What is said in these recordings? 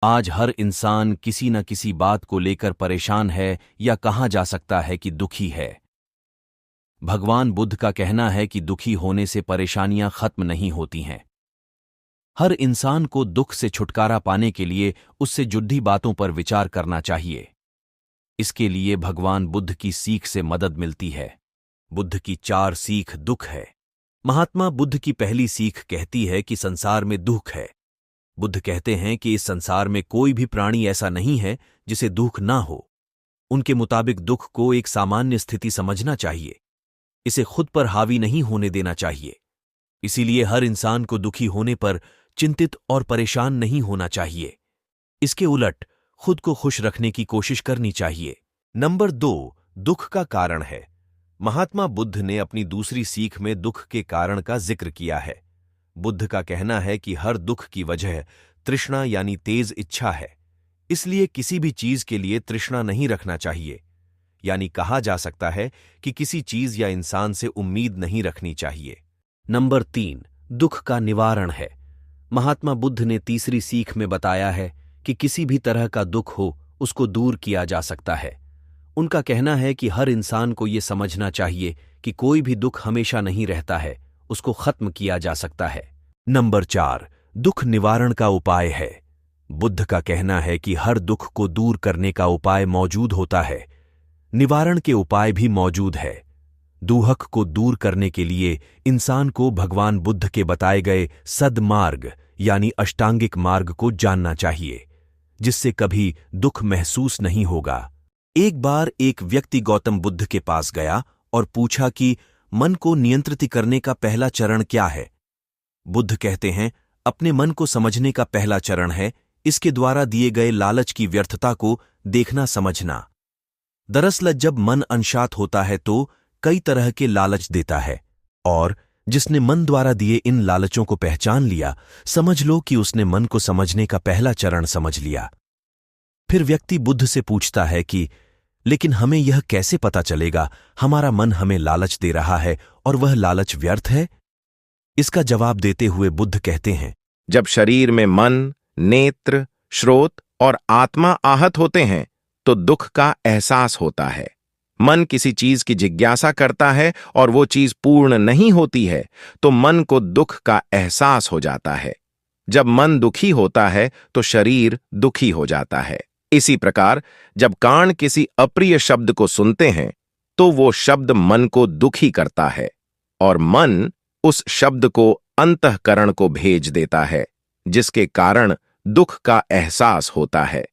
आज हर इंसान किसी न किसी बात को लेकर परेशान है या कहा जा सकता है कि दुखी है। भगवान बुद्ध का कहना है कि दुखी होने से परेशानियां खत्म नहीं होती हैं। हर इंसान को दुख से छुटकारा पाने के लिए उससे जुड़ी बातों पर विचार करना चाहिए। इसके लिए भगवान बुद्ध की सीख से मदद मिलती है। बुद्ध की 4 सीख दुख है। महात्मा बुद्ध की पहली सीख कहती है कि संसार में दुख है। बुद्ध कहते हैं कि इस संसार में कोई भी प्राणी ऐसा नहीं है जिसे दुख ना हो। उनके मुताबिक दुख को एक सामान्य स्थिति समझना चाहिए। इसे खुद पर हावी नहीं होने देना चाहिए। इसीलिए हर इंसान को दुखी होने पर चिंतित और परेशान नहीं होना चाहिए। इसके उलट खुद को खुश रखने की कोशिश करनी चाहिए। नंबर 2, दुख का कारण है। महात्मा बुद्ध ने अपनी दूसरी सीख में दुख के कारण का जिक्र किया है। बुद्ध का कहना है कि हर दुख की वजह तृष्णा यानी तेज इच्छा है। इसलिए किसी भी चीज के लिए तृष्णा नहीं रखना चाहिए। यानी कहा जा सकता है कि किसी चीज या इंसान से उम्मीद नहीं रखनी चाहिए। नंबर 3, दुख का निवारण है। महात्मा बुद्ध ने तीसरी सीख में बताया है कि किसी भी तरह का दुख हो उसको दूर किया जा सकता है। उनका कहना है कि हर इंसान को यह समझना चाहिए कि कोई भी दुख हमेशा नहीं रहता है, उसको खत्म किया जा सकता है। नंबर 4, दुख निवारण का उपाय है। बुद्ध का कहना है कि हर दुख को दूर करने का उपाय मौजूद होता है, निवारण के उपाय भी मौजूद है। दुख को दूर करने के लिए इंसान को भगवान बुद्ध के बताए गए सद्मार्ग यानी अष्टांगिक मार्ग को जानना चाहिए, जिससे कभी दुख महसूस नहीं होगा। एक बार एक व्यक्ति गौतम बुद्ध के पास गया और पूछा कि मन को नियंत्रित करने का पहला चरण क्या है। बुद्ध कहते हैं, अपने मन को समझने का पहला चरण है इसके द्वारा दिए गए लालच की व्यर्थता को देखना समझना। दरअसल जब मन अनशांत होता है तो कई तरह के लालच देता है, और जिसने मन द्वारा दिए इन लालचों को पहचान लिया, समझ लो कि उसने मन को समझने का पहला चरण समझ लिया। फिर व्यक्ति बुद्ध से पूछता है कि लेकिन हमें यह कैसे पता चलेगा हमारा मन हमें लालच दे रहा है और वह लालच व्यर्थ है। इसका जवाब देते हुए बुद्ध कहते हैं, जब शरीर में मन, नेत्र, श्रोत और आत्मा आहत होते हैं तो दुख का एहसास होता है। मन किसी चीज की जिज्ञासा करता है और वो चीज पूर्ण नहीं होती है तो मन को दुख का एहसास हो जाता है। जब मन दुखी होता है तो शरीर दुखी हो जाता है। इसी प्रकार जब कान किसी अप्रिय शब्द को सुनते हैं तो वो शब्द मन को दुखी करता है और मन उस शब्द को अंतःकरण को भेज देता है, जिसके कारण दुख का एहसास होता है।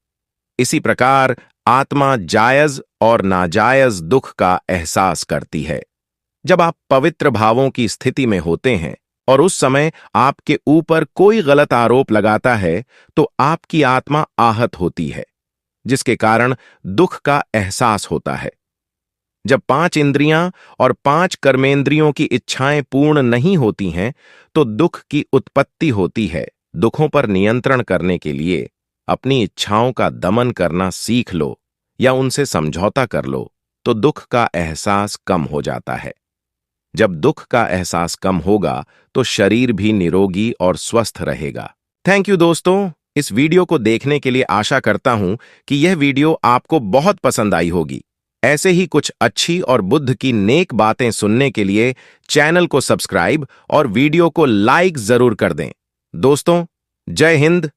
इसी प्रकार आत्मा जायज और नाजायज दुख का एहसास करती है। जब आप पवित्र भावों की स्थिति में होते हैं और उस समय आपके ऊपर कोई गलत आरोप लगाता है तो आपकी आत्मा आहत होती है, जिसके कारण दुख का एहसास होता है। जब 5 इंद्रियां और 5 कर्मेंद्रियों की इच्छाएं पूर्ण नहीं होती हैं तो दुख की उत्पत्ति होती है। दुखों पर नियंत्रण करने के लिए अपनी इच्छाओं का दमन करना सीख लो या उनसे समझौता कर लो तो दुख का एहसास कम हो जाता है। जब दुख का एहसास कम होगा तो शरीर भी निरोगी और स्वस्थ रहेगा। थैंक यू दोस्तों, इस वीडियो को देखने के लिए आशा करता हूं कि यह वीडियो आपको बहुत पसंद आई होगी। ऐसे ही कुछ अच्छी और बुद्ध की नेक बातें सुनने के लिए चैनल को सब्सक्राइब और वीडियो को लाइक जरूर कर दें। दोस्तों, जय हिंद,